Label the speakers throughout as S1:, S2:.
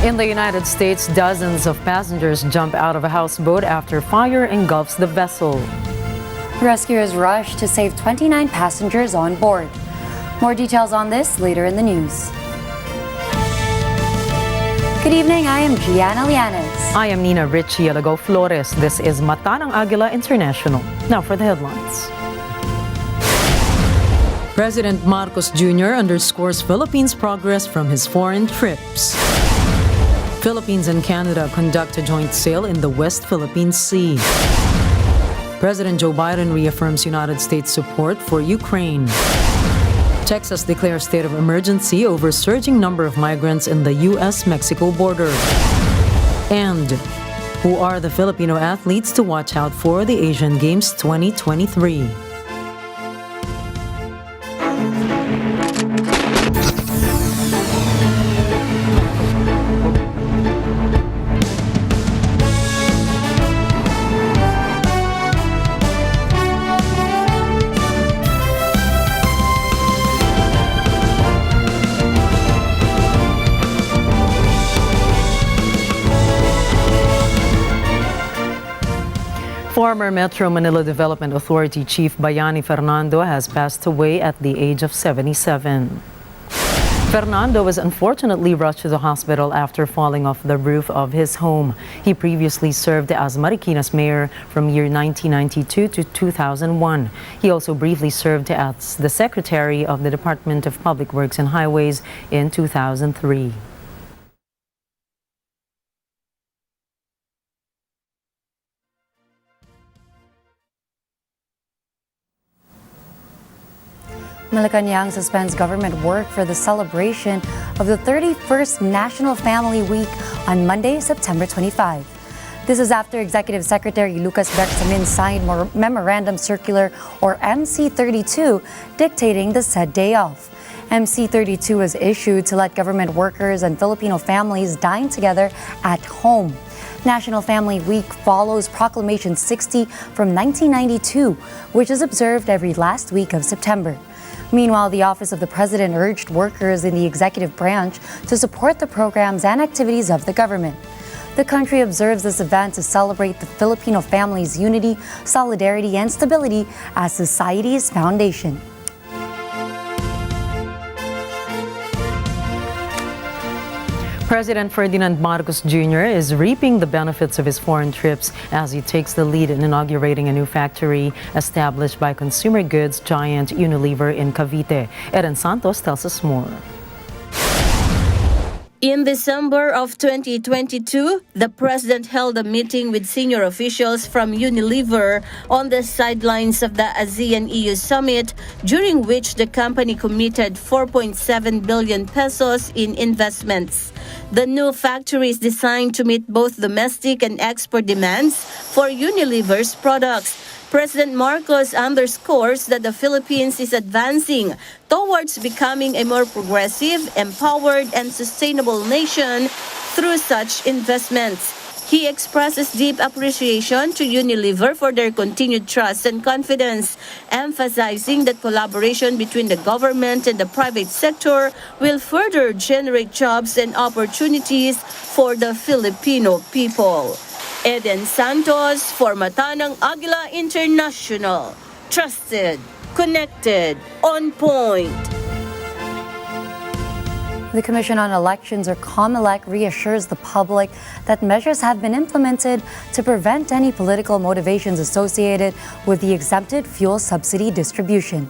S1: In the United States, dozens of passengers jump out of a houseboat after fire engulfs the vessel.
S2: Rescuers rush to save 29 passengers on board. More details on this later in the news. Good evening, I am Gianna Lianes.
S1: I am Nina Richie Alagao-Flores. This is Mata ng Agila International. Now for the headlines. President Marcos Jr. underscores Philippines' progress from his foreign trips. Philippines and Canada conduct a joint sail in the West Philippine Sea. President Joe Biden reaffirms United States support for Ukraine. Texas declares state of emergency over surging number of migrants in the U.S.-Mexico border. And who are the Filipino athletes to watch out for the Asian Games 2023? Former Metro Manila Development Authority Chief Bayani Fernando has passed away at the age of 77. Fernando was unfortunately rushed to the hospital after falling off the roof of his home. He previously served as Marikina's mayor from year 1992 to 2001. He also briefly served as the Secretary of the Department of Public Works and Highways in 2003.
S2: Malacanang suspends government work for the celebration of the 31st National Family Week on Monday, September 25. This is after Executive Secretary Lucas Bersamin signed Memorandum Circular or MC32 dictating the said day off. MC32 was issued to let government workers and Filipino families dine together at home. National Family Week follows Proclamation 60 from 1992, which is observed every last week of September. Meanwhile, the Office of the President urged workers in the executive branch to support the programs and activities of the government. The country observes this event to celebrate the Filipino family's unity, solidarity, and stability as society's foundation.
S1: President Ferdinand Marcos Jr. is reaping the benefits of his foreign trips as he takes the lead in inaugurating a new factory established by consumer goods giant Unilever in Cavite. Eden Santos tells us more.
S3: In December of 2022, the president held a meeting with senior officials from Unilever on the sidelines of the Asean EU summit, during which the company committed 4.7 billion pesos in investments. The new factory is designed to meet both domestic and export demands for Unilever's products. President Marcos underscores that the Philippines is advancing towards becoming a more progressive, empowered, and sustainable nation through such investments. He expresses deep appreciation to Unilever for their continued trust and confidence, emphasizing that collaboration between the government and the private sector will further generate jobs and opportunities for the Filipino people. Eden Santos for Mata ng Agila International. Trusted, connected, on point.
S2: The Commission on Elections, or Comelec, reassures the public that measures have been implemented to prevent any political motivations associated with the exempted fuel subsidy distribution.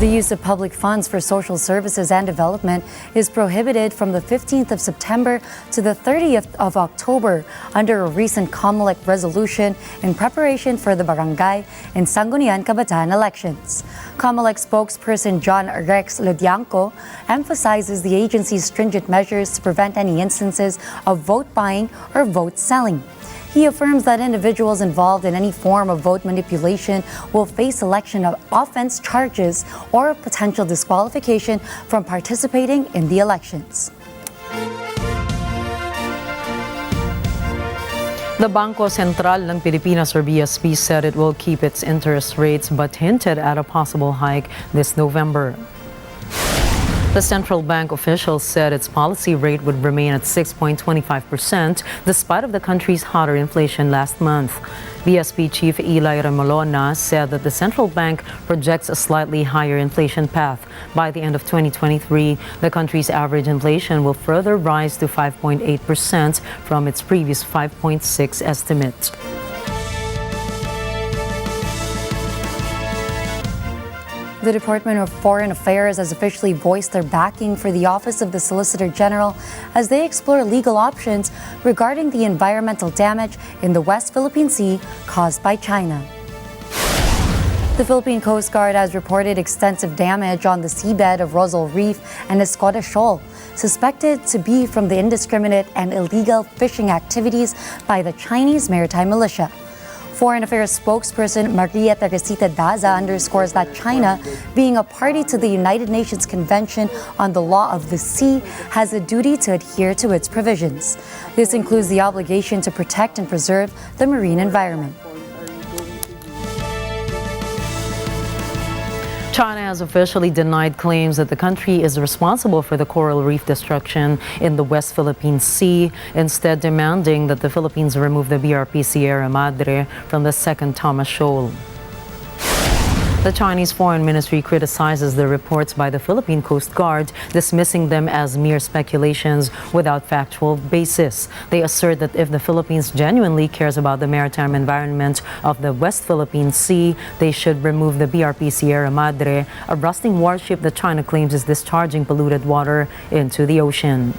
S2: The use of public funds for social services and development is prohibited from the 15th of September to the 30th of October under a recent Comelec resolution in preparation for the barangay and Sangguniang Kabataan elections. Comelec spokesperson John Rex Lodianco emphasizes the agency's stringent measures to prevent any instances of vote buying or vote selling. He affirms that individuals involved in any form of vote manipulation will face election offense charges or potential disqualification from participating in the elections.
S1: The Bangko Sentral ng Pilipinas, or BSP, said it will keep its interest rates but hinted at a possible hike this November. The central bank officials said its policy rate would remain at 6.25% despite of the country's hotter inflation last month. BSP Chief Eli Remolona said that the central bank projects a slightly higher inflation path. By the end of 2023, the country's average inflation will further rise to 5.8% from its previous 5.6 estimate.
S2: The Department of Foreign Affairs has officially voiced their backing for the Office of the Solicitor General as they explore legal options regarding the environmental damage in the West Philippine Sea caused by China. The Philippine Coast Guard has reported extensive damage on the seabed of Rosal Reef and Escoda Shoal, suspected to be from the indiscriminate and illegal fishing activities by the Chinese maritime militia. Foreign Affairs spokesperson Maria Teresita Daza underscores that China, being a party to the United Nations Convention on the Law of the Sea, has a duty to adhere to its provisions. This includes the obligation to protect and preserve the marine environment.
S1: China has officially denied claims that the country is responsible for the coral reef destruction in the West Philippine Sea, instead demanding that the Philippines remove the BRP Sierra Madre from the second Tama Shoal. The Chinese Foreign Ministry criticizes the reports by the Philippine Coast Guard, dismissing them as mere speculations without factual basis. They assert that if the Philippines genuinely cares about the maritime environment of the West Philippine Sea, they should remove the BRP Sierra Madre, a rusting warship that China claims is discharging polluted water into the ocean.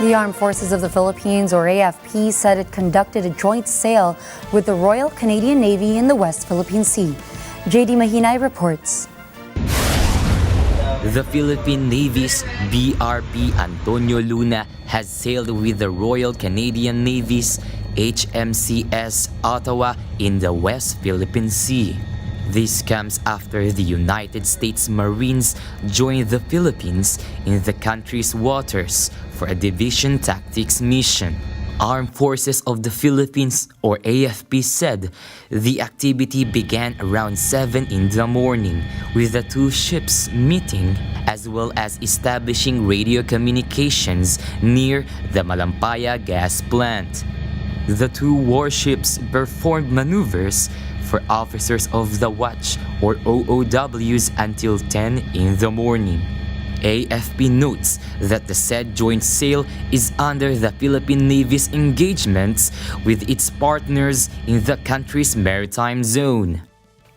S2: The Armed Forces of the Philippines, or AFP, said it conducted a joint sail with the Royal Canadian Navy in the West Philippine Sea. JD Mahinay reports.
S4: The Philippine Navy's BRP Antonio Luna has sailed with the Royal Canadian Navy's HMCS Ottawa in the West Philippine Sea. This comes after the United States Marines joined the Philippines in the country's waters for a division tactics mission. Armed Forces of the Philippines, or AFP, said the activity began around 7 in the morning, with the two ships meeting as well as establishing radio communications near the Malampaya gas plant. The two warships performed maneuvers for officers of the watch, or OOWs, until 10 in the morning. AFP notes that the said joint sail is under the Philippine Navy's engagements with its partners in the country's maritime zone.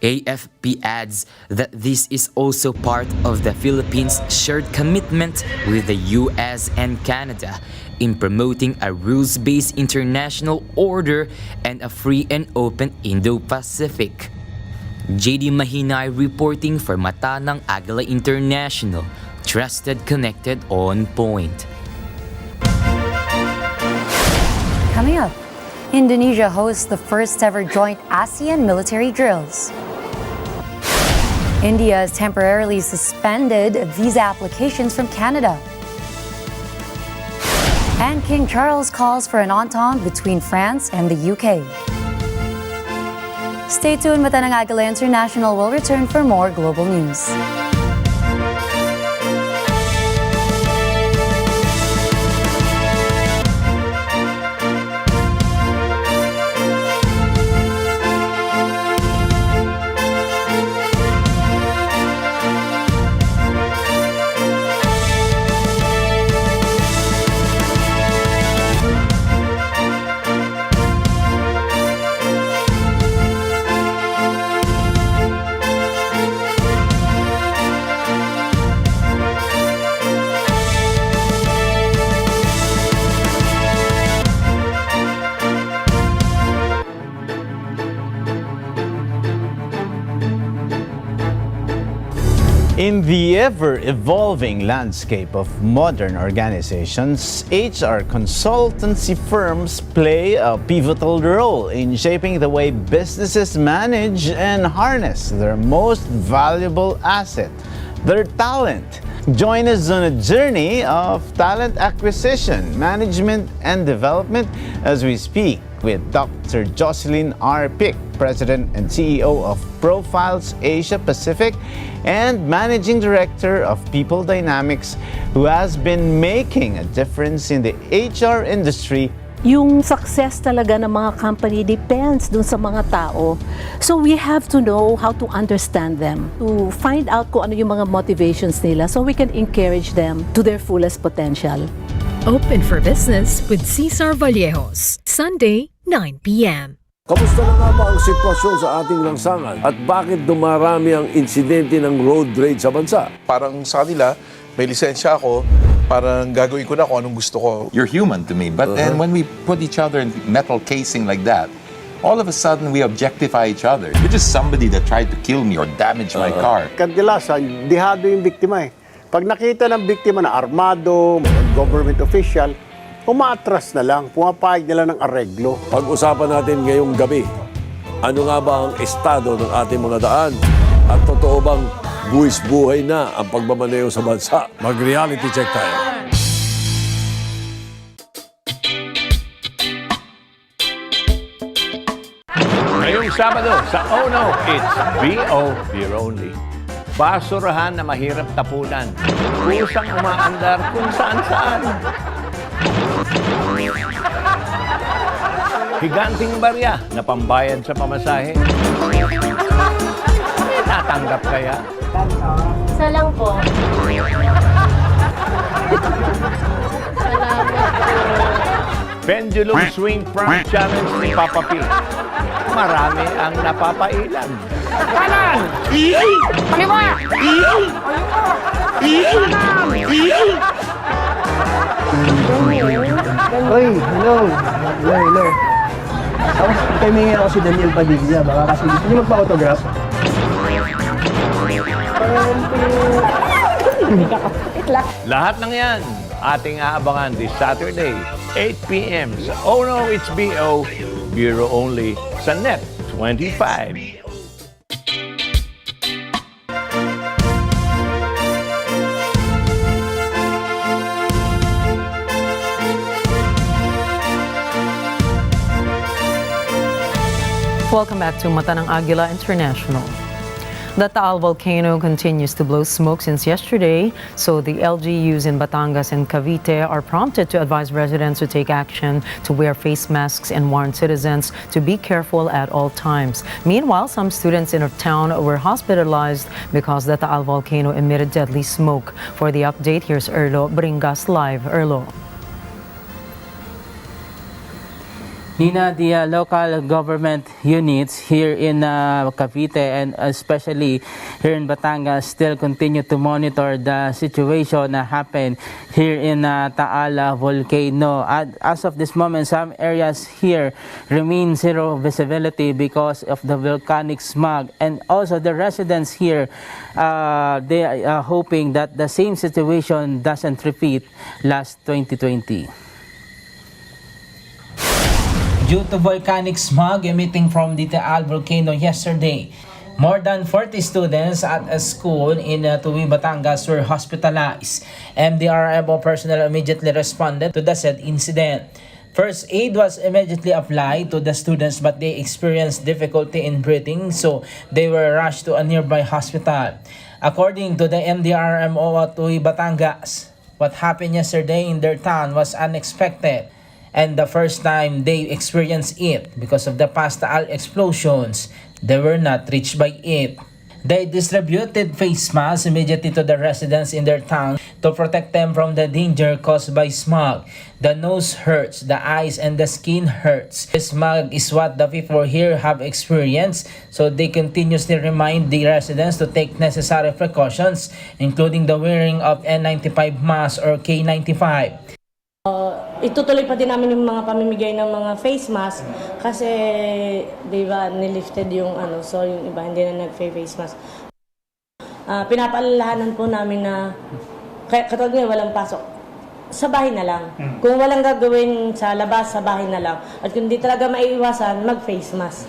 S4: AFP adds that this is also part of the Philippines' shared commitment with the US and Canada in promoting a rules-based international order and a free and open Indo-Pacific. JD Mahinay reporting for Mata ng Agila International. Trusted, connected, on point.
S2: Coming up, Indonesia hosts the first ever joint Asean military drills. India has temporarily suspended visa applications from Canada. And King Charles calls for an entente between France and the UK. Stay tuned, Mata ng Agila International will return for more global news.
S5: In the ever-evolving landscape of modern organizations, HR consultancy firms play a pivotal role in shaping the way businesses manage and harness their most valuable asset, their talent. Join us on a journey of talent acquisition, management, and development as we speak with Dr. Jocelyn R. Pick, President and CEO of Profiles Asia Pacific and Managing Director of People Dynamics, who has been making a difference in the HR industry.
S6: Yung success talaga ng mga company depends dun sa mga tao. So we have to know how to understand them, to find out kung ano yung mga motivations nila so we can encourage them to their fullest potential.
S7: Open for Business with Cesar Vallejos, Sunday, 9 p.m.
S8: Kamusta na nga ba ang sitwasyon sa ating lansangan at bakit dumarami ang insidente ng road rage sa bansa?
S9: Parang sa kanila, may lisensya ako, parang gagawin ko na kung anong gusto ko.
S10: You're human to me, but then when we put each other in metal casing like that, all of a sudden we objectify each other. You're just somebody that tried to kill me or damage my car.
S11: Kadalasan, dihado yung biktima eh. Pag nakita ng biktima na armado, government official, umaatras na lang, pumapayag nila ng areglo.
S8: Pag-usapan natin ngayong gabi, ano nga ba ang estado ng ating mga daan? At totoo bang buwis buhay na ang pagmamaneho sa bansa? Mag-reality check tayo.
S12: Ngayong Sabado sa Oh No, it's B.O. Beer Only. Basurahan na mahirap tapunan. Kusang umaandar kung saan-saan. Higanting barya na pambayad sa pamasahe. Tatanggap kaya?
S13: Isa lang po.
S12: Pendulum Swing Prank Challenge ni Papa P. Marami ang napapailan.
S13: Kanan! Kaliwa!
S11: Oy, hello. Hello. Kaya may ako si Daniel Padilla. Baka kasi gusto niyo magpa-autograph?
S12: Lahat ng yan, ating aabangan this Saturday, 8 p.m. sa Oh No, It's B.O. Bureau Only sa Net 25.
S1: Welcome back to Mata ng Agila International. The Taal Volcano continues to blow smoke since yesterday, so the LGUs in Batangas and Cavite are prompted to advise residents to take action to wear face masks and warn citizens to be careful at all times. Meanwhile, some students in our town were hospitalized because the Taal Volcano emitted deadly smoke. For the update, here's Erlo Bringas live. Erlo.
S14: Nina, the local government units here in Cavite and especially here in Batangas still continue to monitor the situation that happened here in Taal Volcano. As of this moment, some areas here remain zero visibility because of the volcanic smog, and also the residents here, they are hoping that the same situation doesn't repeat last 2020. Due to volcanic smog emitting from the Taal Volcano yesterday, more than 40 students at a school in Tuwi, Batangas were hospitalized. MDRMO personnel immediately responded to the said incident. First aid was immediately applied to the students, but they experienced difficulty in breathing, so they were rushed to a nearby hospital. According to the MDRMO at Tuwi, Batangas, what happened yesterday in their town was unexpected, and the first time they experienced it because of the past Taal explosions, they were not reached by it. They distributed face masks immediately to the residents in their town to protect them from the danger caused by smog. The nose hurts, the eyes and the skin hurts. The smog is what the people here have experienced, so they continuously remind the residents to take necessary precautions, including the wearing of N95 mask or K95.
S13: Itutuloy pa din namin yung mga pamimigay ng mga face mask kasi di ba nilifted yung so yung iba hindi na nag-face mask. Pinapaalalahanan po namin na katulad ngayon walang pasok, sa bahay na lang. Kung walang gagawin sa labas, sa bahay na lang. At kung di talaga maiiwasan, mag-face mask.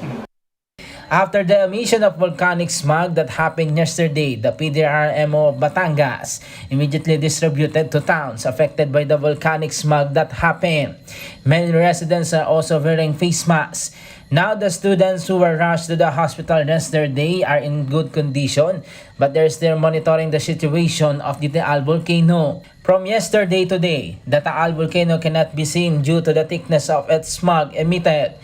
S14: After the emission of volcanic smog that happened yesterday, the PDRMO of Batangas immediately distributed to towns affected by the volcanic smog that happened. Many residents are also wearing face masks. Now the students who were rushed to the hospital yesterday are in good condition, but they're still monitoring the situation of the Taal Volcano. From yesterday to today, the Taal Volcano cannot be seen due to the thickness of its smog emitted.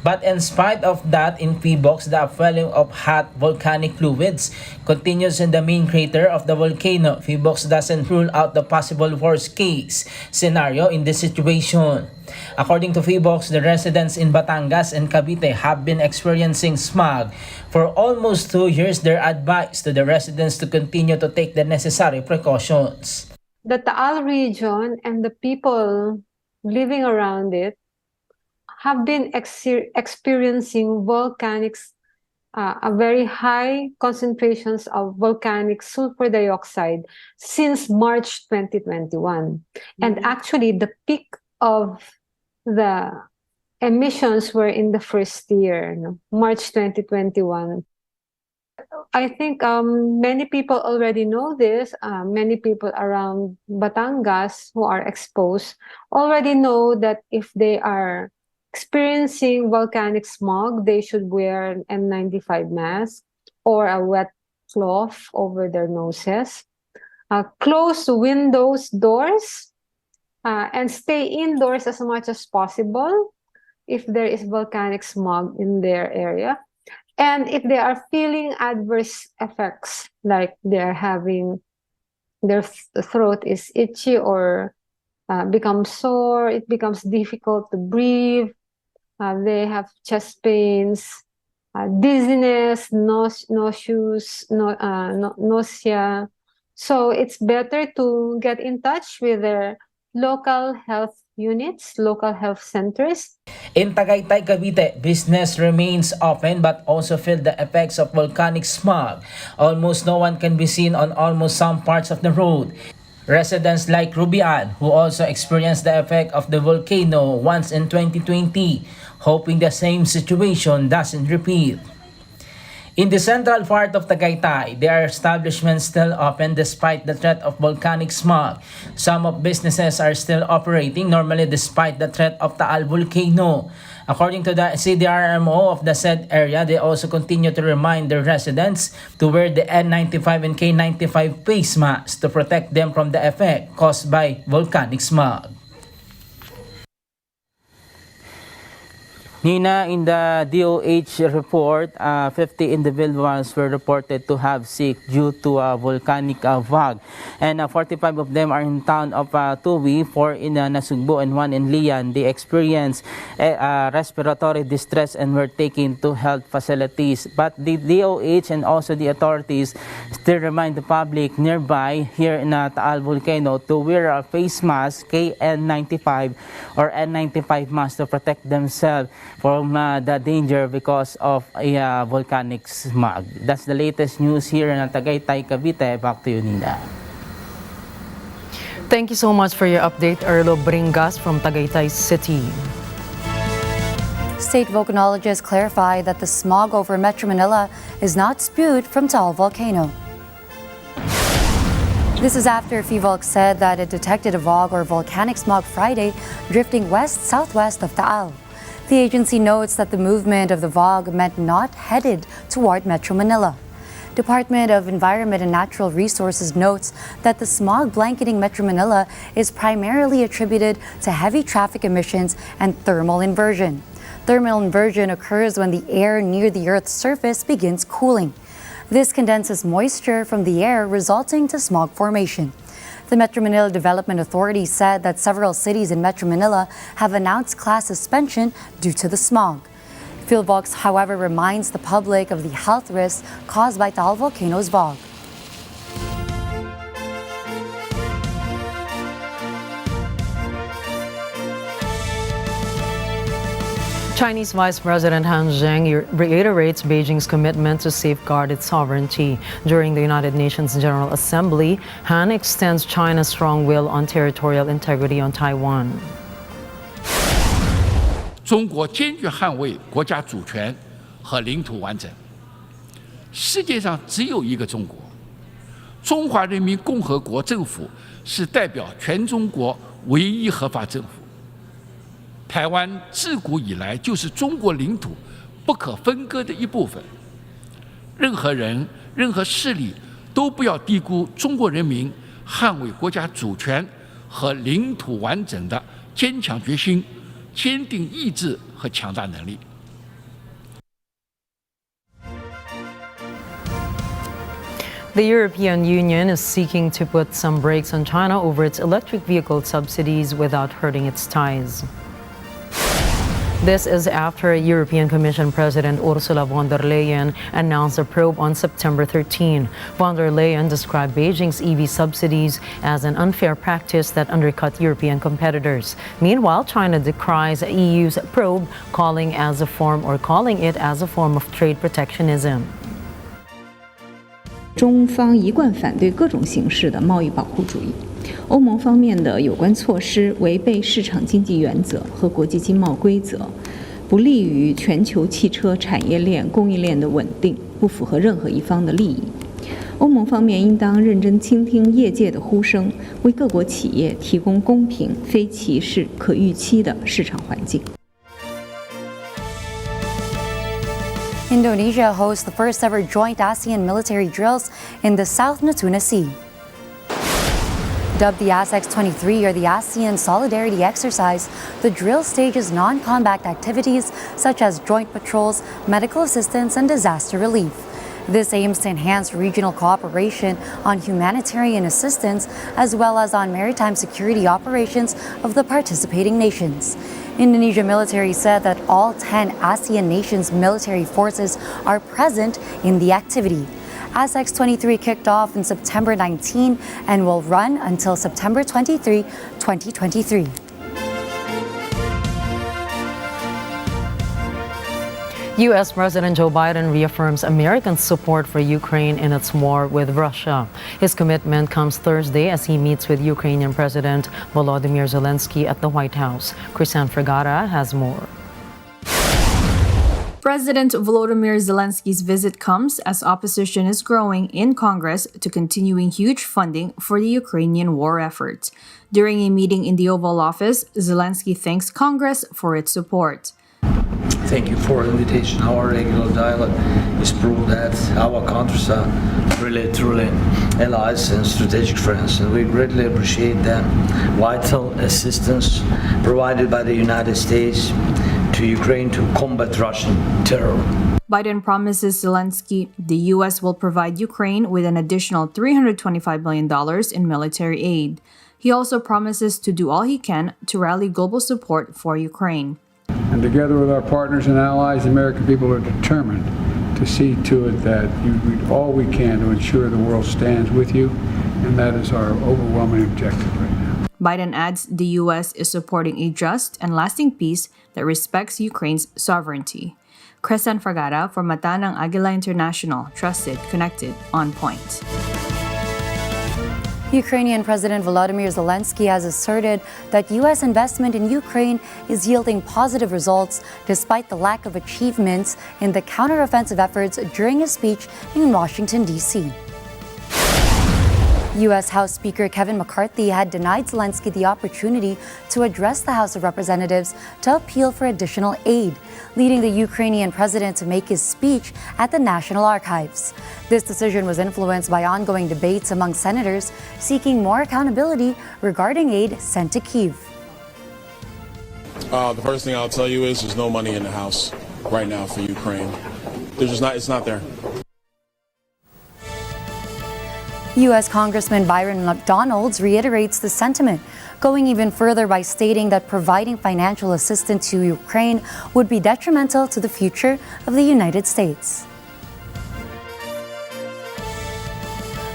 S14: But in spite of that, in Phoenix, the upwelling of hot volcanic fluids continues in the main crater of the volcano. Phoenix doesn't rule out the possible worst case scenario in this situation. According to Phoenix, the residents in Batangas and Cavite have been experiencing smog for almost 2 years. They're advised to the residents to continue to take the necessary precautions.
S15: The Taal region and the people living around it have been experiencing a very high concentrations of volcanic sulfur dioxide since March 2021. And actually, the peak of the emissions were in the first year, March 2021. I think many people already know this. Many people around Batangas who are exposed already know that if they are experiencing volcanic smog, they should wear an N95 mask or a wet cloth over their noses, close windows, doors, and stay indoors as much as possible if there is volcanic smog in their area. And if they are feeling adverse effects, like they're having their throat is itchy or becomes sore, it becomes difficult to breathe, they have chest pains, dizziness, nausea. So it's better to get in touch with their local health units, local health centers.
S14: In Tagaytay, Cavite, business remains open but also feel the effects of volcanic smog. Almost no one can be seen on almost some parts of the road. Residents like Rubian, who also experienced the effect of the volcano once in 2020, hoping the same situation doesn't repeat. In the central part of Tagaytay, there are establishments still open despite the threat of volcanic smog. Some of businesses are still operating normally despite the threat of Taal Volcano. According to the CDRMO of the said area, they also continue to remind their residents to wear the N95 and K95 face masks to protect them from the effect caused by volcanic smog. Nina, in the DOH report, 50 individuals were reported to have sick due to a volcanic fog, and 45 of them are in town of Tuwi, 4 in Nasugbu, and 1 in Lian. They experienced respiratory distress and were taken to health facilities. But the DOH and also the authorities still remind the public nearby here in Taal Volcano to wear a face mask, KN95 or N95 mask to protect themselves from the danger because of a volcanic smog. That's the latest news here in Tagaytay, Cavite. Back to you, Nina.
S1: Thank you so much for your update, Erlo Bringas from Tagaytay City.
S2: State volcanologists clarify that the smog over Metro Manila is not spewed from Taal Volcano. This is after PHIVOLC said that it detected a VOG or volcanic smog Friday drifting west-southwest of Taal. The agency notes that the movement of the VOG meant not headed toward Metro Manila. Department of Environment and Natural Resources notes that the smog blanketing Metro Manila is primarily attributed to heavy traffic emissions and thermal inversion. Thermal inversion occurs when the air near the Earth's surface begins cooling. This condenses moisture from the air, resulting to smog formation. The Metro Manila Development Authority said that several cities in Metro Manila have announced class suspension due to the smog. PHIVOLC, however, reminds the public of the health risks caused by Taal Volcano's VOG.
S1: Chinese Vice President Han Zhang reiterates Beijing's commitment to safeguard its sovereignty. During the United Nations General Assembly, Han extends China's strong will on territorial integrity on Taiwan.
S16: 中国坚决捍卫国家主权和领土完整。世界上只有一个中国，中华人民共和国政府是代表全中国唯一合法政府。台湾自古以来就是中国领土不可分割的一部分。任何人、任何势力都不要低估中国人民捍卫国家主权和领土完整的坚强决心、坚定意志和强大能力。
S1: The European Union is seeking to put some brakes on China over its electric vehicle subsidies without hurting its ties. This is after European Commission President Ursula von der Leyen announced a probe on September 13. Von der Leyen described Beijing's EV subsidies as an unfair practice that undercut European competitors. Meanwhile, China decries EU's probe, calling it as a form of trade protectionism.
S17: 中方一贯反对各种形式的贸易保护主义。欧盟方面的有关措施违背市场经济原则和国际经贸规则，不利于全球汽车产业链供应链的稳定，不符合任何一方的利益。欧盟方面应当认真倾听业界的呼声，为各国企业提供公平、非歧视、可预期的市场环境。
S2: Indonesia hosts the first ever joint ASEAN military drills in the South Natuna Sea. Dubbed the ASEX-23 or the ASEAN Solidarity Exercise, the drill stages non-combat activities such as joint patrols, medical assistance, and disaster relief. This aims to enhance regional cooperation on humanitarian assistance as well as on maritime security operations of the participating nations. Indonesia military said that all 10 ASEAN nations' military forces are present in the activity. ASEX-23 kicked off in September 19 and will run until September 23, 2023.
S1: U.S. President Joe Biden reaffirms American support for Ukraine in its war with Russia. His commitment comes Thursday as he meets with Ukrainian President Volodymyr Zelensky at the White House. Chrisanne Vergara has more.
S18: President Volodymyr Zelensky's visit comes as opposition is growing in Congress to continuing huge funding for the Ukrainian war effort. During a meeting in the Oval Office, Zelensky thanks Congress for its support.
S19: Thank you for the invitation. Our regular dialogue is proof that our countries are really truly allies and strategic friends, and we greatly appreciate the vital assistance provided by the United States to Ukraine to combat Russian terror.
S18: Biden promises Zelensky the U.S. will provide Ukraine with an additional $325 million in military aid. He also promises to do all he can to rally global support for Ukraine.
S20: And together with our partners and allies, the American people are determined to see to it that you do all we can to ensure the world stands with you, and that is our overwhelming objective right now.
S18: Biden adds the U.S. is supporting a just and lasting peace that respects Ukraine's sovereignty. Chrisanne Vergara for Mata ng Agila International, trusted, connected, on point.
S2: Ukrainian President Volodymyr Zelensky has asserted that U.S. investment in Ukraine is yielding positive results despite the lack of achievements in the counteroffensive efforts during a speech in Washington, D.C. U.S. House Speaker Kevin McCarthy had denied Zelensky the opportunity to address the House of Representatives to appeal for additional aid, leading the Ukrainian president to make his speech at the National Archives. This decision was influenced by ongoing debates among senators seeking more accountability regarding aid sent to Kyiv.
S21: The first thing I'll tell you is there's no money in the House right now for Ukraine. It's not there.
S2: U.S. Congressman Byron McDonald reiterates the sentiment, going even further by stating that providing financial assistance to Ukraine would be detrimental to the future of the United States.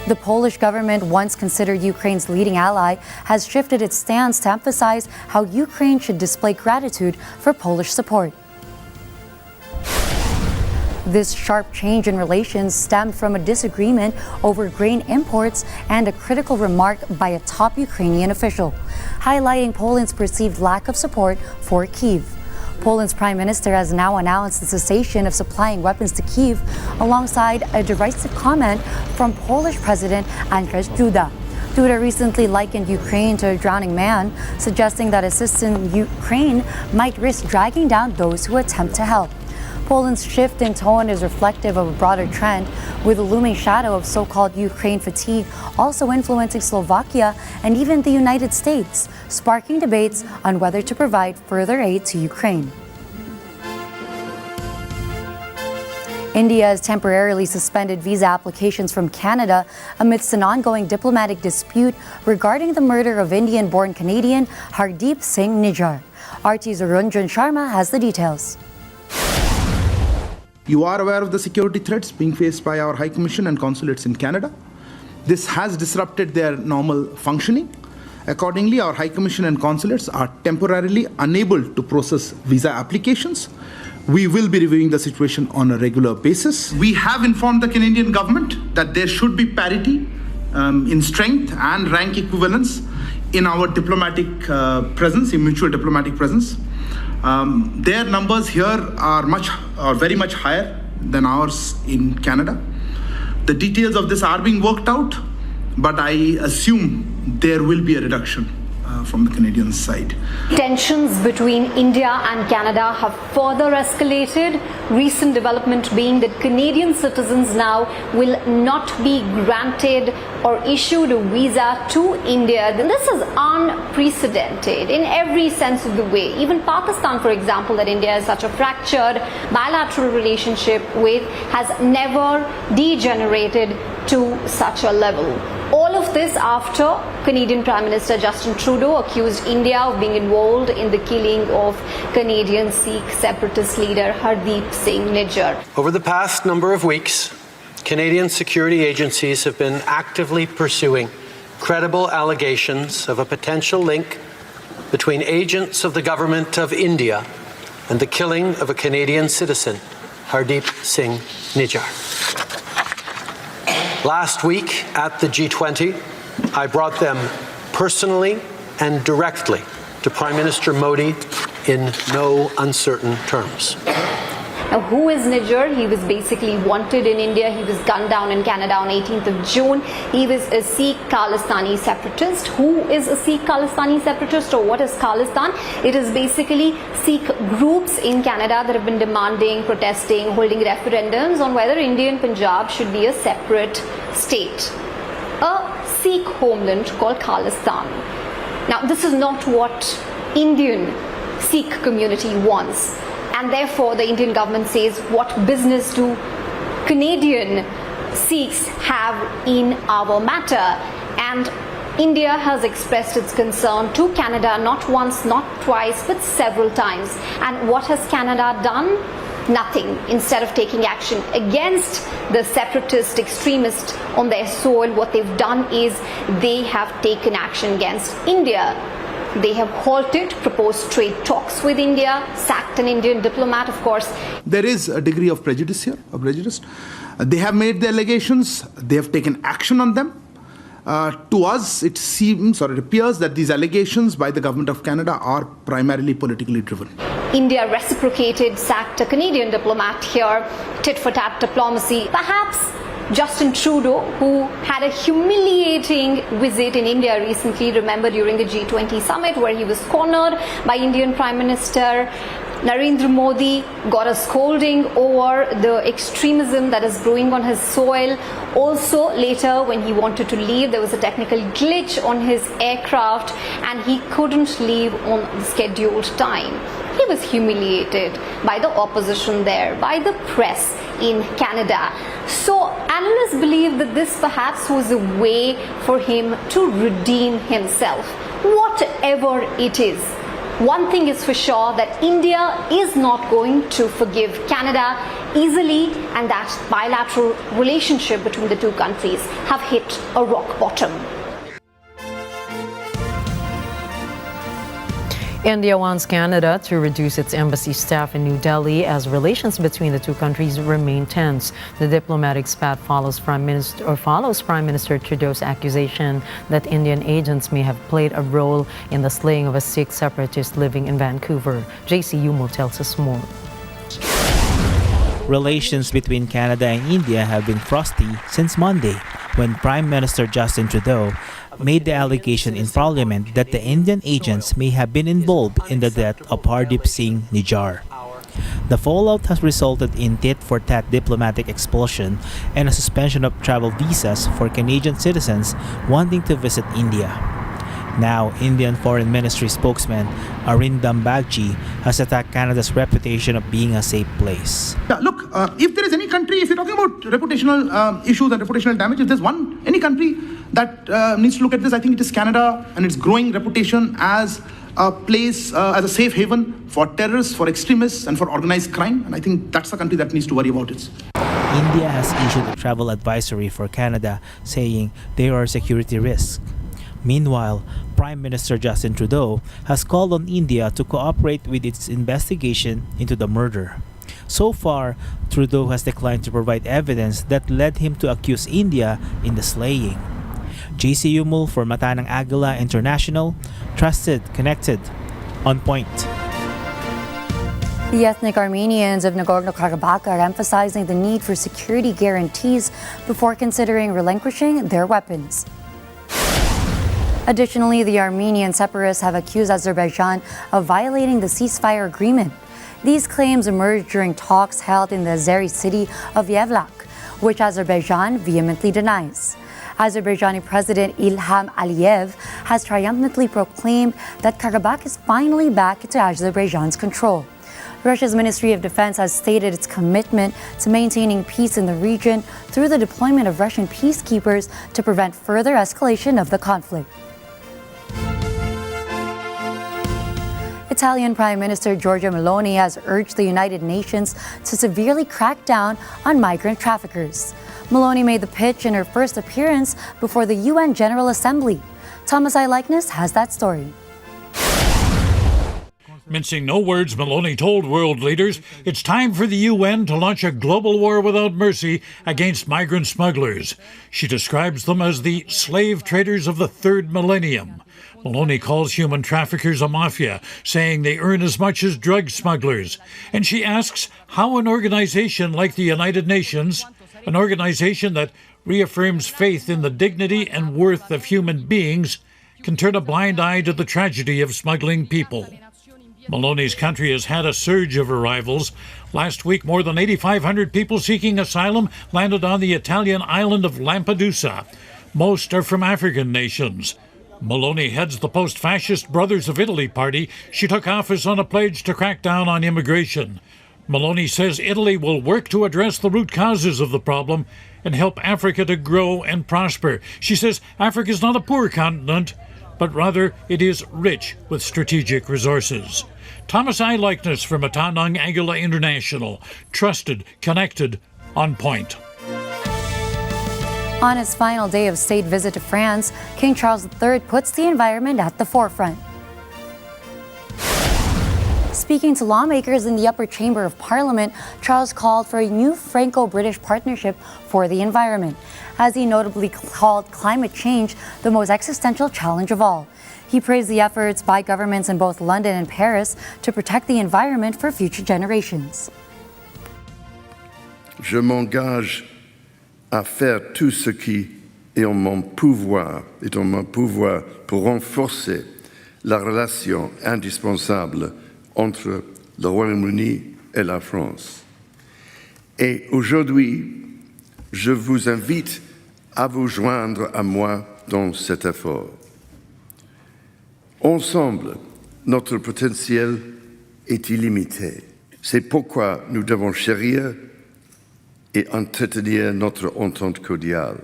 S2: The Polish government, once considered Ukraine's leading ally, has shifted its stance to emphasize how Ukraine should display gratitude for Polish support. This sharp change in relations stemmed from a disagreement over grain imports and a critical remark by a top Ukrainian official, highlighting Poland's perceived lack of support for Kyiv. Poland's prime minister has now announced the cessation of supplying weapons to Kyiv alongside a derisive comment from Polish President Andrzej Duda. Duda recently likened Ukraine to a drowning man, suggesting that assistance in Ukraine might risk dragging down those who attempt to help. Poland's shift in tone is reflective of a broader trend, with a looming shadow of so-called Ukraine fatigue also influencing Slovakia and even the United States, sparking debates on whether to provide further aid to Ukraine. India has temporarily suspended visa applications from Canada amidst an ongoing diplomatic dispute regarding the murder of Indian-born Canadian Hardeep Singh Nijjar. RT's Arunjan Sharma has the details.
S3: You are aware of the security threats being faced by our High Commission and consulates in Canada. This has disrupted their normal functioning. Accordingly, our High Commission and consulates are temporarily unable to process visa applications. We will be reviewing the situation on a regular basis. We have informed the Canadian government that there should be parity in strength and rank equivalence in our diplomatic presence, in mutual diplomatic presence. Their numbers here are very much higher than ours in Canada. The details of this are being worked out, but I assume there will be a reduction from the Canadian side.
S22: Tensions between India and Canada have further escalated. Recent development being that Canadian citizens now will not be granted or issued a visa to India. This is unprecedented in every sense of the way. Even Pakistan, for example, that India has such a fractured bilateral relationship with, has never degenerated to such a level. All of this after Canadian Prime Minister Justin Trudeau accused India of being involved in the killing of Canadian Sikh separatist leader Hardeep Singh Nijjar.
S23: Over the past number of weeks, Canadian security agencies have been actively pursuing credible allegations of a potential link between agents of the government of India and the killing of a Canadian citizen, Hardeep Singh Nijjar. Last week at the G20, I brought them personally and directly to Prime Minister Modi in no uncertain terms.
S22: Now, who is Nijjar? He was basically wanted in India. He was gunned down in Canada on 18th of June. He was a Sikh Khalistani separatist. Who is a Sikh Khalistani separatist, or what is Khalistan? It is basically Sikh groups in Canada that have been demanding, protesting, holding referendums on whether Indian Punjab should be a separate state. A Sikh homeland called Khalistan. Now, this is not what Indian Sikh community wants. And therefore, the Indian government says, what business do Canadian Sikhs have in our matter? And India has expressed its concern to Canada not once, not twice, but several times. And what has Canada done? Nothing. Instead of taking action against the separatist extremists on their soil, what they've done is they have taken action against India. They have halted proposed trade talks with India, sacked an Indian diplomat, of course.
S3: There is a degree of prejudice here, They have made the allegations, they have taken action on them. To us, it seems or it appears that these allegations by the government of Canada are primarily politically driven.
S22: India reciprocated, sacked a Canadian diplomat here, tit-for-tat diplomacy. Perhaps Justin Trudeau, who had a humiliating visit in India recently, remember during the G20 summit where he was cornered by Indian Prime Minister Narendra Modi, got a scolding over the extremism that is brewing on his soil. Also, later when he wanted to leave, there was a technical glitch on his aircraft and he couldn't leave on the scheduled time. He was humiliated by the opposition there, by the press in Canada. So analysts believe that this perhaps was a way for him to redeem himself. Whatever it is, one thing is for sure, that India is not going to forgive Canada easily, and that bilateral relationship between the two countries have hit a rock bottom.
S1: India wants Canada to reduce its embassy staff in New Delhi as relations between the two countries remain tense. The diplomatic spat follows Prime Minister Trudeau's accusation that Indian agents may have played a role in the slaying of a Sikh separatist living in Vancouver. JC Yumo tells us more.
S4: Relations between Canada and India have been frosty since Monday, when Prime Minister Justin Trudeau made the allegation in Parliament that the Indian agents may have been involved in the death of Hardeep Singh Nijjar. The fallout has resulted in tit-for-tat diplomatic expulsion and a suspension of travel visas for Canadian citizens wanting to visit India. Now, Indian Foreign Ministry spokesman Arindam Bagchi has attacked Canada's reputation of being a safe place.
S3: Yeah, look, if there is any country, if you're talking about reputational issues and reputational damage, if there's any country that needs to look at this, I think it is Canada and its growing reputation as a place, as a safe haven for terrorists, for extremists, and for organized crime. And I think that's the country that needs to worry about it.
S4: India has issued a travel advisory for Canada, saying there are security risks. Meanwhile, Prime Minister Justin Trudeau has called on India to cooperate with its investigation into the murder. So far, Trudeau has declined to provide evidence that led him to accuse India in the slaying. JC Yumul for Matanang Agila International, trusted, connected, on point.
S2: The ethnic Armenians of Nagorno-Karabakh are emphasizing the need for security guarantees before considering relinquishing their weapons. Additionally, the Armenian separatists have accused Azerbaijan of violating the ceasefire agreement. These claims emerged during talks held in the Azeri city of Yevlak, which Azerbaijan vehemently denies. Azerbaijani President Ilham Aliyev has triumphantly proclaimed that Karabakh is finally back into Azerbaijan's control. Russia's Ministry of Defense has stated its commitment to maintaining peace in the region through the deployment of Russian peacekeepers to prevent further escalation of the conflict. Italian Prime Minister Giorgia Meloni has urged the United Nations to severely crack down on migrant traffickers. Meloni made the pitch in her first appearance before the UN General Assembly. Thomas I. Likeness has that story.
S5: Mincing no words, Meloni told world leaders it's time for the UN to launch a global war without mercy against migrant smugglers. She describes them as the slave traders of the third millennium. Meloni calls human traffickers a mafia, saying they earn as much as drug smugglers. And she asks how an organization like the United Nations, an organization that reaffirms faith in the dignity and worth of human beings, can turn a blind eye to the tragedy of smuggling people. Meloni's country has had a surge of arrivals. Last week, more than 8,500 people seeking asylum landed on the Italian island of Lampedusa. Most are from African nations. Meloni heads the post-fascist Brothers of Italy party. She took office on a pledge to crack down on immigration. Meloni says Italy will work to address the root causes of the problem and help Africa to grow and prosper. She says Africa is not a poor continent, but rather it is rich with strategic resources. Thomas I. Likeness for Matanang Agila International. Trusted, connected, on point.
S2: On his final day of state visit to France, King Charles III puts the environment at the forefront. Speaking to lawmakers in the upper chamber of Parliament, Charles called for a new Franco-British partnership for the environment, as he notably called climate change the most existential challenge of all. He praised the efforts by governments in both London and Paris to protect the environment for future generations.
S6: Je m'engage à faire tout ce qui est en mon pouvoir pour renforcer la relation indispensable entre le Royaume-Uni et la France. Et aujourd'hui, je vous invite à vous joindre à moi dans cet effort. Ensemble, notre potentiel est illimité. C'est pourquoi nous devons chérir et entretenir notre entente cordiale.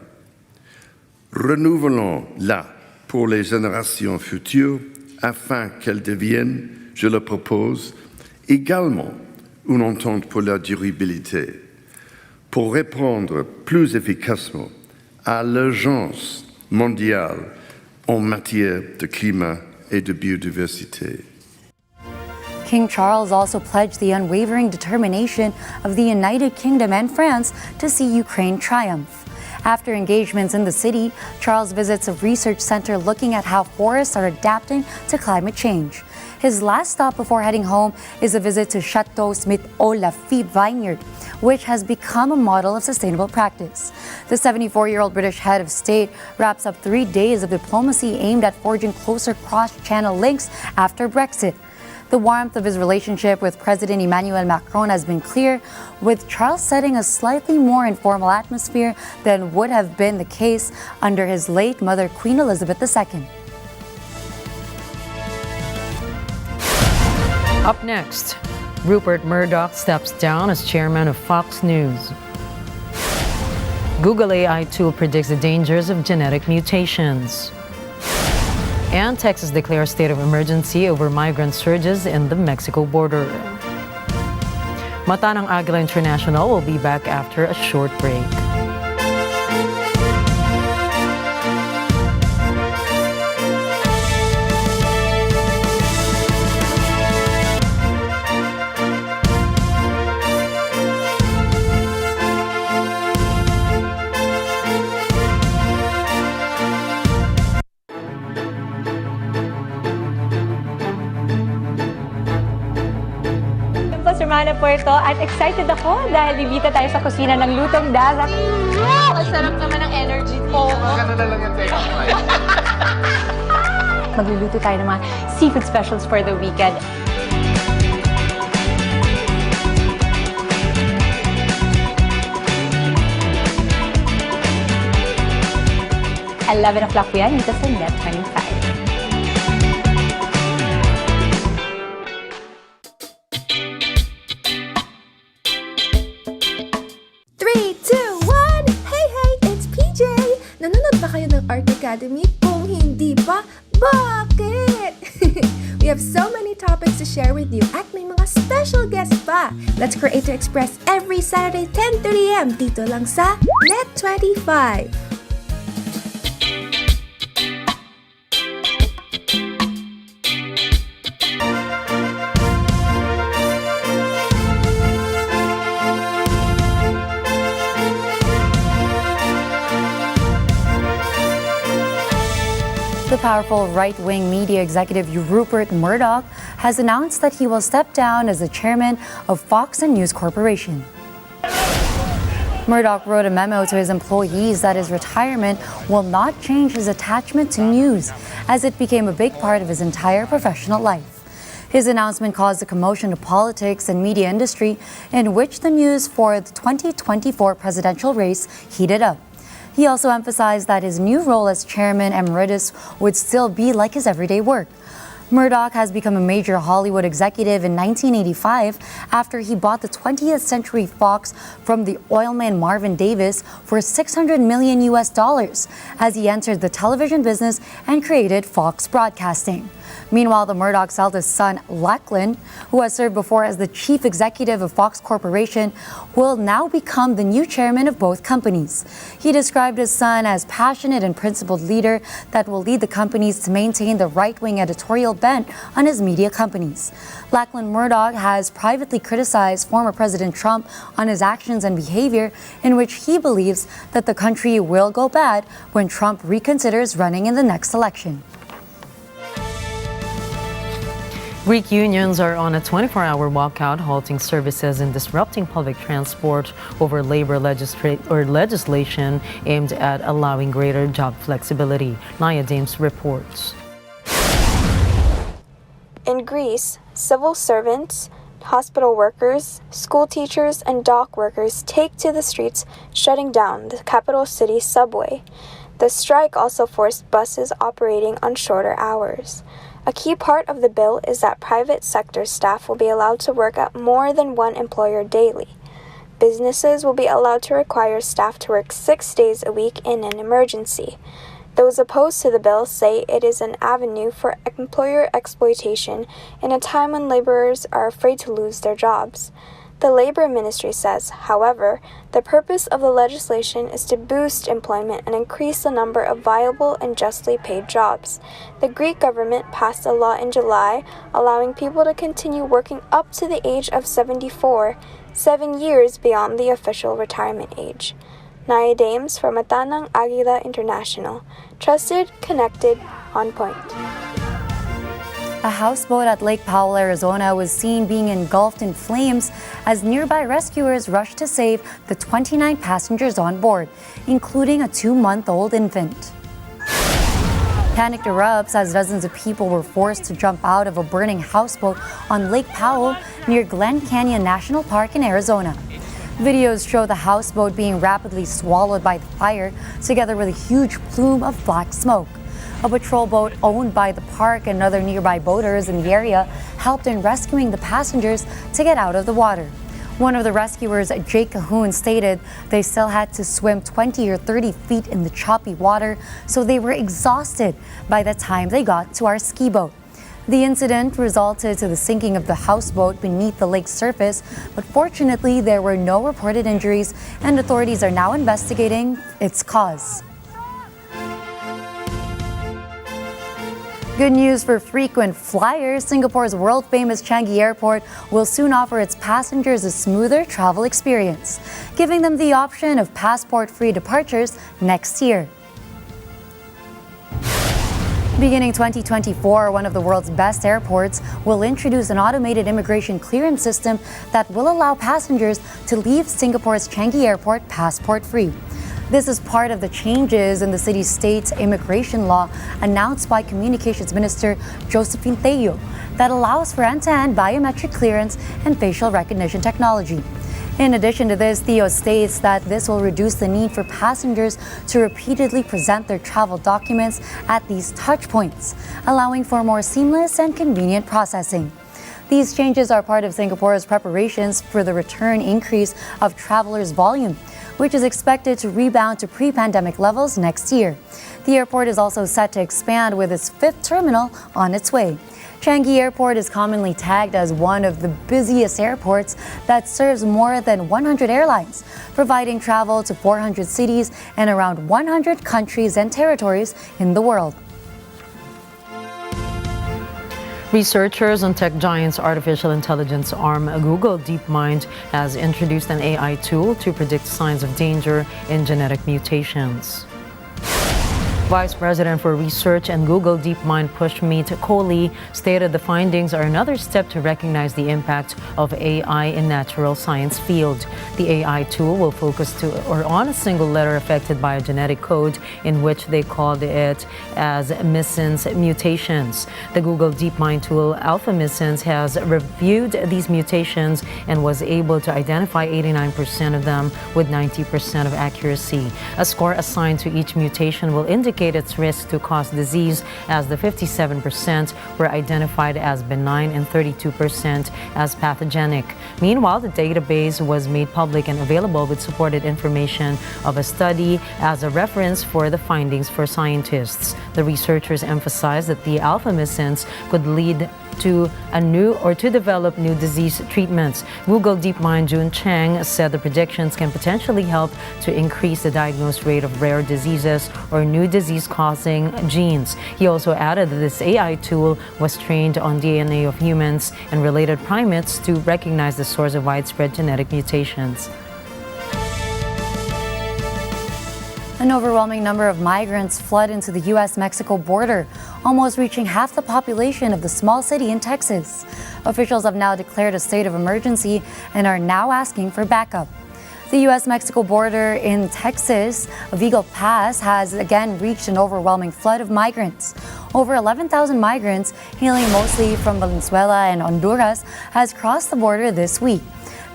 S6: Renouvelons-la pour les générations futures afin qu'elle devienne, je le propose, également une entente pour la durabilité, pour répondre plus efficacement à l'urgence mondiale en matière de climat et de biodiversité.
S2: King Charles also pledged the unwavering determination of the United Kingdom and France to see Ukraine triumph. After engagements in the city, Charles visits a research center looking at how forests are adapting to climate change. His last stop before heading home is a visit to Chateau Smith-Olafie Vineyard, which has become a model of sustainable practice. The 74-year-old British head of state wraps up 3 days of diplomacy aimed at forging closer cross-channel links after Brexit. The warmth of his relationship with President Emmanuel Macron has been clear, with Charles setting a slightly more informal atmosphere than would have been the case under his late mother, Queen Elizabeth II.
S1: Up next, Rupert Murdoch steps down as chairman of Fox News. Google AI tool predicts the dangers of genetic mutations. And Texas declares state of emergency over migrant surges in the Mexico border. Mata ng Agila International will be back after a short break.
S7: Hermana Puerto at excited ako dahil bibita tayo sa kusina ng lutong dagat. Ang sarap naman ng energy dito. Gano'n na lang yung take-off. Magluluto tayo ng mga seafood specials for the weekend. At 11 o'clock po yan dito sa Net 25.
S9: Art Academy? Kung hindi pa, bakit? We have so many topics to share with you at may mga special guests pa. Let's Create to Express every Saturday 10:30 a.m. dito lang sa Net 25.
S2: The powerful right-wing media executive Rupert Murdoch has announced that he will step down as the chairman of Fox and News Corporation. Murdoch wrote a memo to his employees that his retirement will not change his attachment to news, as it became a big part of his entire professional life. His announcement caused a commotion of politics and media industry, in which the news for the 2024 presidential race heated up. He also emphasized that his new role as chairman emeritus would still be like his everyday work. Murdoch has become a major Hollywood executive in 1985 after he bought the 20th Century Fox from the oilman Marvin Davis for $600 million as he entered the television business and created Fox Broadcasting. Meanwhile, the Murdoch's eldest son, Lachlan, who has served before as the chief executive of Fox Corporation, will now become the new chairman of both companies. He described his son as passionate and principled leader that will lead the companies to maintain the right-wing editorial bent on his media companies. Lachlan Murdoch has privately criticized former President Trump on his actions and behavior, in which he believes that the country will go bad when Trump reconsiders running in the next election.
S1: Greek unions are on a 24-hour walkout, halting services and disrupting public transport over labor legislation aimed at allowing greater job flexibility. Naya Dames reports.
S10: In Greece, civil servants, hospital workers, school teachers, and dock workers take to the streets, shutting down the capital city's subway. The strike also forced buses operating on shorter hours. A key part of the bill is that private sector staff will be allowed to work at more than one employer daily. Businesses will be allowed to require staff to work 6 days a week in an emergency. Those opposed to the bill say it is an avenue for employer exploitation in a time when laborers are afraid to lose their jobs. The Labor Ministry says, however, the purpose of the legislation is to boost employment and increase the number of viable and justly paid jobs. The Greek government passed a law in July allowing people to continue working up to the age of 74, 7 years beyond the official retirement age. Naya Dames for Matanang Agila International. Trusted, connected, on point.
S2: A houseboat at Lake Powell, Arizona was seen being engulfed in flames as nearby rescuers rushed to save the 29 passengers on board, including a 2-month-old infant. Panic erupts as dozens of people were forced to jump out of a burning houseboat on Lake Powell near Glen Canyon National Park in Arizona. Videos show the houseboat being rapidly swallowed by the fire, together with a huge plume of black smoke. A patrol boat owned by the park and other nearby boaters in the area helped in rescuing the passengers to get out of the water. One of the rescuers, Jake Cahoon, stated they still had to swim 20 or 30 feet in the choppy water, so they were exhausted by the time they got to our ski boat. The incident resulted to the sinking of the houseboat beneath the lake's surface, but fortunately there were no reported injuries and authorities are now investigating its cause. Good news for frequent flyers. Singapore's world-famous Changi Airport will soon offer its passengers a smoother travel experience, giving them the option of passport-free departures next year. Beginning 2024, one of the world's best airports will introduce an automated immigration clearance system that will allow passengers to leave Singapore's Changi Airport passport-free. This is part of the changes in the city's state's immigration law announced by Communications Minister Josephine Teo that allows for end-to-end biometric clearance and facial recognition technology. In addition to this, Theo states that this will reduce the need for passengers to repeatedly present their travel documents at these touchpoints, allowing for more seamless and convenient processing. These changes are part of Singapore's preparations for the return increase of travelers' volume, which is expected to rebound to pre-pandemic levels next year. The airport is also set to expand with its 5th terminal on its way. Changi Airport is commonly tagged as one of the busiest airports that serves more than 100 airlines, providing travel to 400 cities and around 100 countries and territories in the world.
S1: Researchers on tech giant's artificial intelligence arm Google Deepmind has introduced an AI tool to predict signs of danger in genetic mutations. Vice President for Research and Google Deepmind Pushmeet Kohli stated the findings are another step to recognize the impact of AI in natural science field. The AI tool will focus on a single letter affected by a genetic code in which they called it as missense mutations. The Google Deepmind tool Alpha Missense has reviewed these mutations and was able to identify 89% of them with 90% of accuracy. A score assigned to each mutation will indicate its risk to cause disease, as the 57% were identified as benign and 32% as pathogenic. Meanwhile, the database was made public and available with supported information of a study as a reference for the findings for scientists. The researchers emphasized that the alpha missense could lead to develop new disease treatments. Google Deepmind Jun Chang said the predictions can potentially help to increase the diagnosed rate of rare diseases or new disease-causing genes. He also added that this AI tool was trained on DNA of humans and related primates to recognize the source of widespread genetic mutations.
S2: An overwhelming number of migrants flood into the U.S.-Mexico border, almost reaching half the population of the small city in Texas. Officials have now declared a state of emergency and are now asking for backup. The U.S.-Mexico border in Texas, of Eagle Pass, has again reached an overwhelming flood of migrants. Over 11,000 migrants, hailing mostly from Venezuela and Honduras, has crossed the border this week.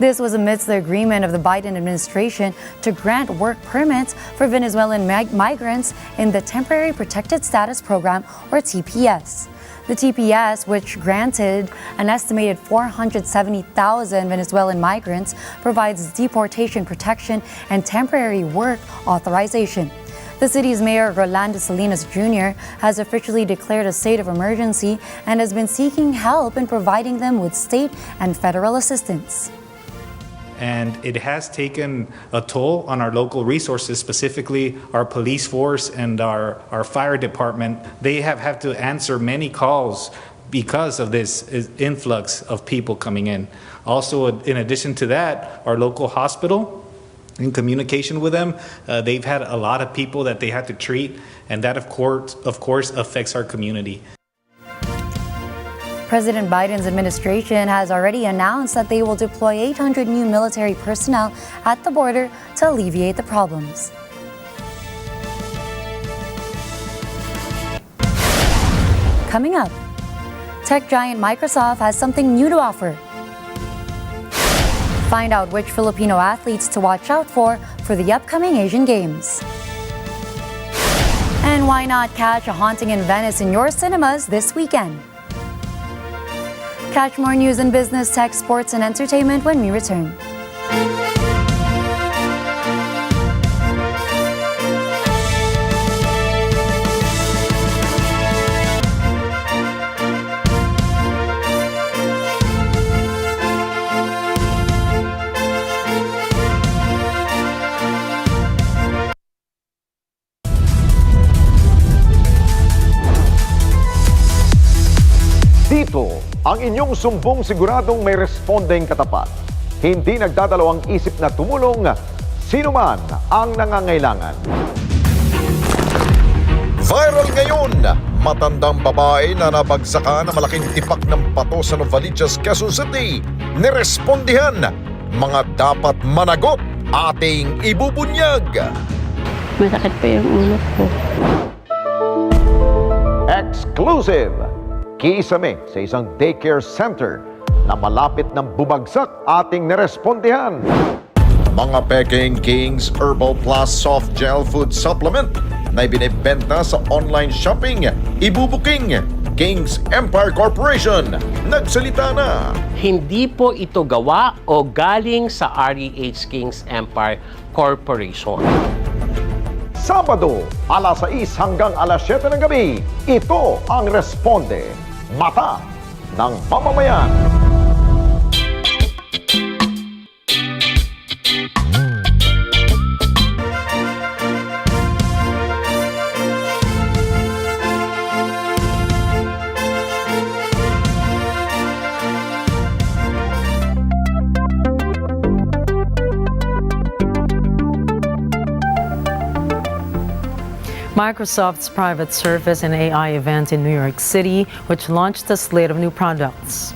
S2: This was amidst the agreement of the Biden administration to grant work permits for Venezuelan migrants in the Temporary Protected Status Program, or TPS. The TPS, which granted an estimated 470,000 Venezuelan migrants, provides deportation protection and temporary work authorization. The city's mayor, Rolando Salinas Jr., has officially declared a state of emergency and has been seeking help in providing them with state and federal assistance.
S8: and it has taken a toll on our local resources, specifically our police force and our fire department. They have had to answer many calls because of this influx of people coming in. Also, in addition to that, our local hospital, in communication with them, they've had a lot of people that they had to treat, and that of course affects our community.
S2: President Biden's administration has already announced that they will deploy 800 new military personnel at the border to alleviate the problems. Coming up, tech giant Microsoft has something new to offer. Find out which Filipino athletes to watch out for the upcoming Asian Games. And why not catch a haunting in Venice in your cinemas this weekend? Catch more news in business, tech, sports, and entertainment when we return.
S11: Dito, ang inyong sumbong siguradong may responding katapat. Hindi nagdadalawang isip na tumulong sino man ang nangangailangan.
S12: Viral ngayon, matandang babae na nabagsakan ng malaking tipak ng bato sa Novaliches, Quezon City. Nirespondihan, mga dapat managot, ating ibubunyag.
S24: Masakit po yung ulo ko.
S11: Exclusive! Kisame sa isang daycare center na malapit ng bumagsak ating nirespondihan.
S12: Mga Peking Kings Herbal Plus Soft Gel Food Supplement na ibinibenta sa online shopping, ibubuking Kings Empire Corporation. Nagsalita na.
S25: Hindi po ito gawa o galing sa REH Kings Empire Corporation.
S11: Sabado, alas 6 hanggang alas 7 ng gabi, ito ang Responde, Mata ng Mamamayan.
S1: Microsoft's private Surface and AI event in New York City, which launched a slate of new products.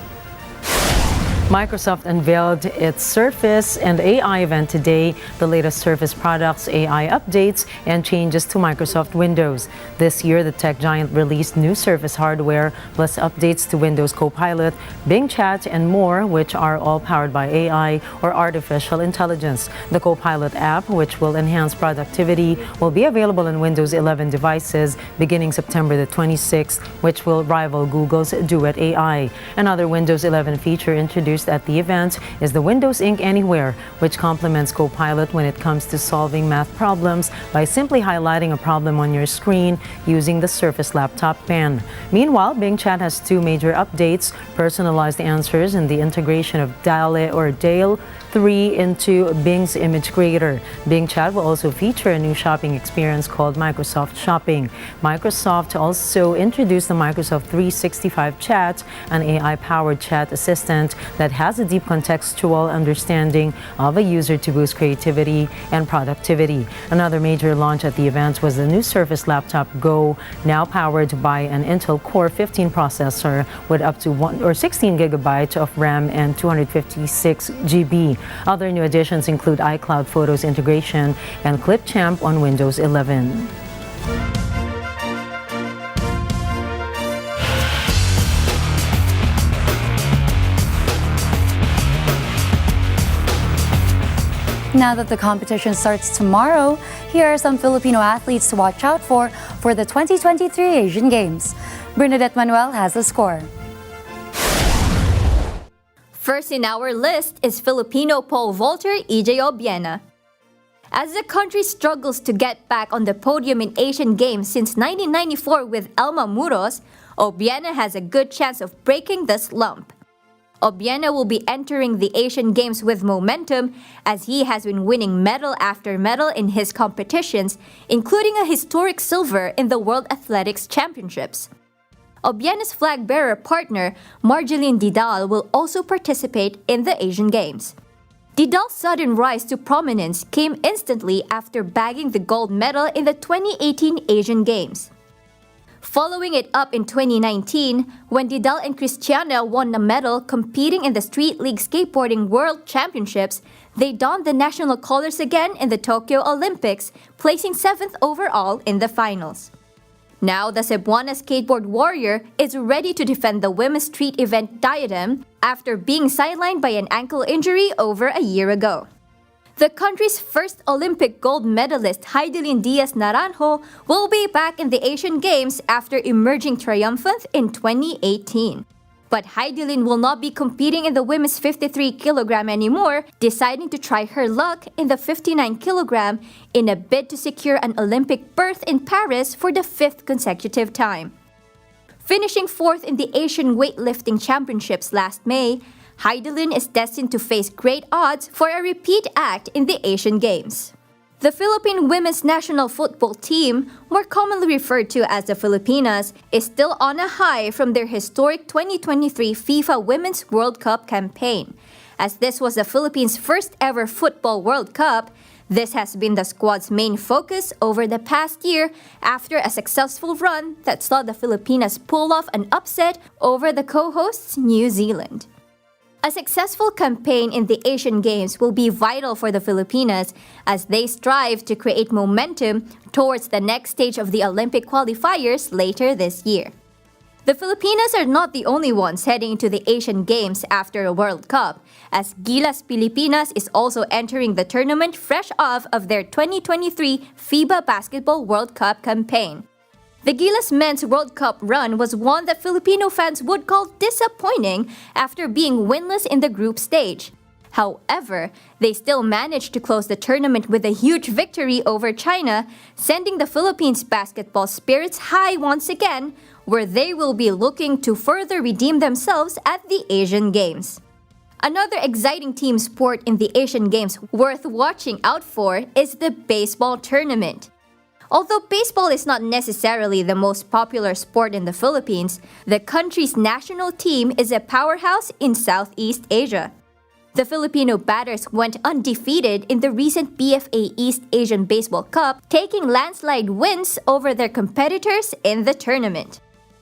S1: Microsoft unveiled its Surface and AI event today, the latest Surface products, AI updates, and changes to Microsoft Windows. This year, the tech giant released new Surface hardware, plus updates to Windows Copilot, Bing Chat, and more, which are all powered by AI or artificial intelligence. The Copilot app, which will enhance productivity, will be available on Windows 11 devices beginning September the 26th, which will rival Google's Duet AI. Another Windows 11 feature introduced at the event is the Windows Ink Anywhere, which complements Copilot when it comes to solving math problems by simply highlighting a problem on your screen using the Surface laptop pen. Meanwhile, Bing Chat has two major updates: personalized answers and the integration of Dale 3 into Bing's image creator. Bing Chat will also feature a new shopping experience called Microsoft Shopping. Microsoft also introduced the Microsoft 365 Chat, an AI-powered chat assistant that has a deep contextual understanding of a user to boost creativity and productivity. Another major launch at the event was the new Surface Laptop Go, now powered by an Intel Core 15 processor with up to 16 gigabytes of RAM and 256 GB. Other new additions include iCloud Photos integration and Clipchamp on Windows 11.
S2: Now that the competition starts tomorrow, here are some Filipino athletes to watch out for the 2023 Asian Games. Bernadette Manuel has the score.
S26: First in our list is Filipino pole vaulter EJ Obiena. As the country struggles to get back on the podium in Asian Games since 1994 with Elma Muros, Obiena has a good chance of breaking the slump. Obiena will be entering the Asian Games with momentum as he has been winning medal after medal in his competitions, including a historic silver in the World Athletics Championships. Obiena's flag-bearer partner, Marjeline Didal, will also participate in the Asian Games. Didal's sudden rise to prominence came instantly after bagging the gold medal in the 2018 Asian Games. Following it up in 2019, when Didal and Cristiana won a medal competing in the Street League Skateboarding World Championships, they donned the national colors again in the Tokyo Olympics, placing 7th overall in the finals. Now, the Cebuana skateboard warrior is ready to defend the women's street event diadem after being sidelined by an ankle injury over a year ago. The country's first Olympic gold medalist Heidelin Diaz Naranjo will be back in the Asian Games after emerging triumphant in 2018. But Heidelin will not be competing in the women's 53 kg anymore, deciding to try her luck in the 59 kg in a bid to secure an Olympic berth in Paris for the 5th consecutive time. Finishing 4th in the Asian Weightlifting Championships last May, Heidelin is destined to face great odds for a repeat act in the Asian Games. The Philippine women's national football team, more commonly referred to as the Filipinas, is still on a high from their historic 2023 FIFA Women's World Cup campaign. As this was the Philippines' first ever football World Cup, this has been the squad's main focus over the past year after a successful run that saw the Filipinas pull off an upset over the co-hosts New Zealand. A successful campaign in the Asian Games will be vital for the Filipinas as they strive to create momentum towards the next stage of the Olympic qualifiers later this year. The Filipinas are not the only ones heading into the Asian Games after a World Cup, as Gilas Pilipinas is also entering the tournament fresh off of their 2023 FIBA Basketball World Cup campaign. The Gilas Men's World Cup run was one that Filipino fans would call disappointing after being winless in the group stage. However, they still managed to close the tournament with a huge victory over China, sending the Philippines basketball spirits high once again, where they will be looking to further redeem themselves at the Asian Games. Another exciting team sport in the Asian Games worth watching out for is the baseball tournament. Although baseball is not necessarily the most popular sport in the Philippines, the country's national team is a powerhouse in Southeast Asia. The Filipino batters went undefeated in the recent BFA East Asian Baseball Cup, taking landslide wins over their competitors in the tournament.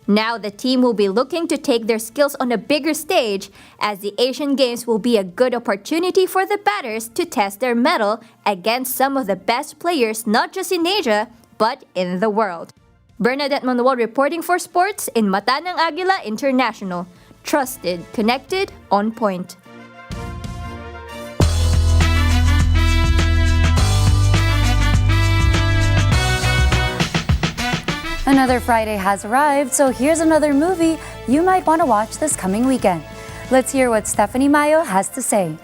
S26: Now the team will be looking to take their skills on a bigger stage, as the Asian Games will be a good opportunity for the batters to test their mettle against some of the best players not just in Asia, but in the world. Bernadette Manuel reporting for sports in Mata ng Agila International. Trusted, connected, on point.
S2: Another Friday has arrived, so here's another movie you might want to watch this coming weekend. Let's hear what Stephanie Mayo has to say.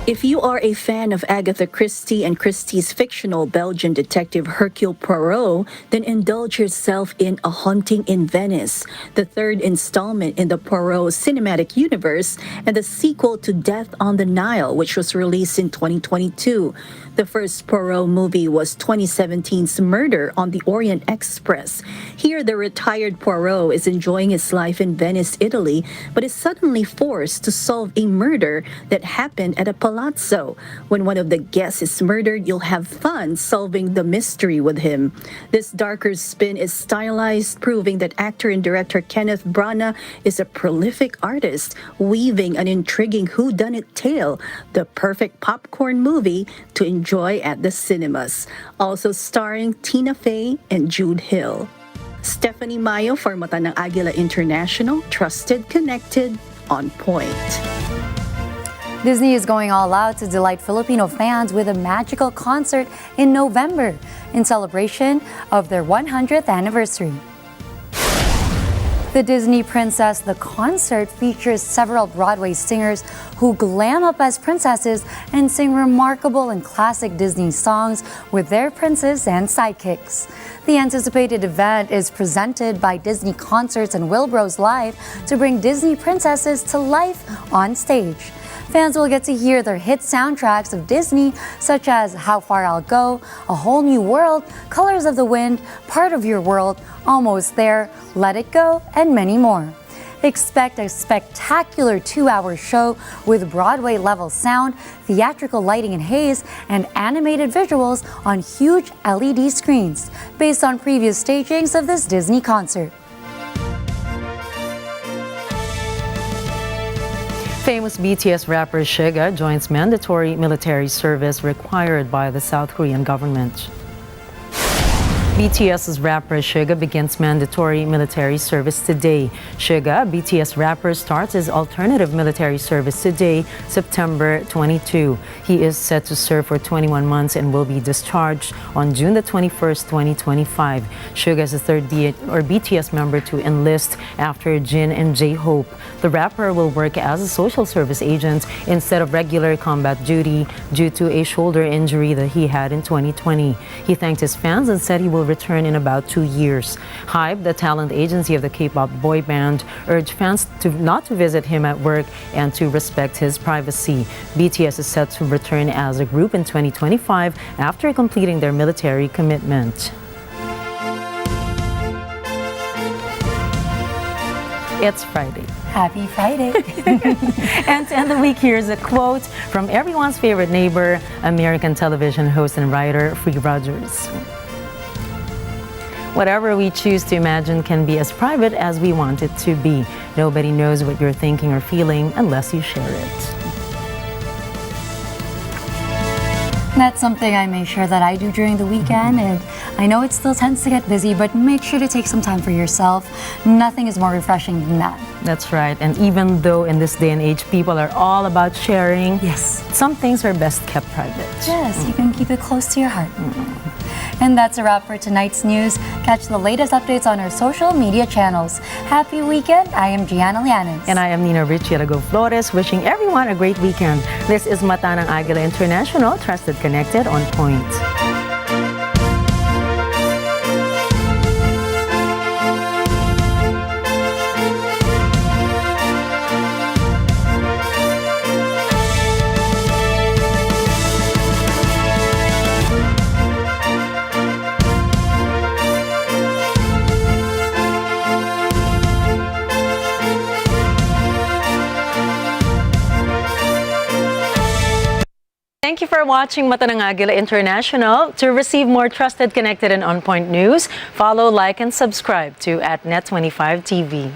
S13: If you are a fan of Agatha Christie and Christie's fictional Belgian detective Hercule Poirot, then indulge yourself in A Haunting in Venice, the third installment in the Poirot cinematic universe and the sequel to Death on the Nile, which was released in 2022. The first Poirot movie was 2017's Murder on the Orient Express. Here, the retired Poirot is enjoying his life in Venice, Italy, but is suddenly forced to solve a murder that happened at a palazzo. When one of the guests is murdered, you'll have fun solving the mystery with him. This darker spin is stylized, proving that actor and director Kenneth Branagh is a prolific artist, weaving an intriguing whodunit tale, the perfect popcorn movie to enjoy at the cinemas. Also starring Tina Fey and Jude Hill. Stephanie Mayo for Mata ng Agila International, trusted, connected, on point.
S2: Disney is going all out to delight Filipino fans with a magical concert in November in celebration of their 100th anniversary. The Disney Princess, the concert, features several Broadway singers who glam up as princesses and sing remarkable and classic Disney songs with their princes and sidekicks. The anticipated event is presented by Disney Concerts and Wilbros Live to bring Disney princesses to life on stage. Fans will get to hear their hit soundtracks of Disney, such as How Far I'll Go, A Whole New World, Colors of the Wind, Part of Your World, Almost There, Let It Go, and many more. Expect a spectacular 2-hour show with Broadway-level sound, theatrical lighting and haze, and animated visuals on huge LED screens, based on previous stagings of this Disney concert.
S1: Famous BTS rapper Suga joins mandatory military service required by the South Korean government. BTS's rapper Suga begins mandatory military service today. Suga, BTS rapper, starts his alternative military service today, September 22. He is set to serve for 21 months and will be discharged on June the 21st, 2025. Suga is the third BTS member to enlist after Jin and J-Hope. The rapper will work as a social service agent instead of regular combat duty due to a shoulder injury that he had in 2020. He thanked his fans and said he will return in about 2 years. HYBE, the talent agency of the K-pop boy band, urged fans not to visit him at work and to respect his privacy. BTS is set to return as a group in 2025 after completing their military commitment. It's Friday.
S2: Happy Friday.
S1: And to end the week, here's a quote from everyone's favorite neighbor, American television host and writer Free Rogers. Whatever we choose to imagine can be as private as we want it to be. Nobody knows what you're thinking or feeling unless you share it.
S2: That's something I make sure that I do during the weekend, and I know it still tends to get busy, but make sure to take some time for yourself. Nothing is more refreshing than that.
S1: That's right. And even though in this day and age people are all about sharing,
S2: yes,
S1: some things are best kept private.
S2: Yes, you can keep it close to your heart. And that's a wrap for tonight's news. Catch the latest updates on our social media channels. Happy weekend. I am Gianna Llanes.
S1: And I am Nina Richie Alagao-Flores, wishing everyone a great weekend. This is Mata ng Agila International, trusted, connected, on point. Thank you for watching Mata ng Agila International. To receive more trusted, connected, and on-point news, follow, like, and subscribe to @Net25 TV.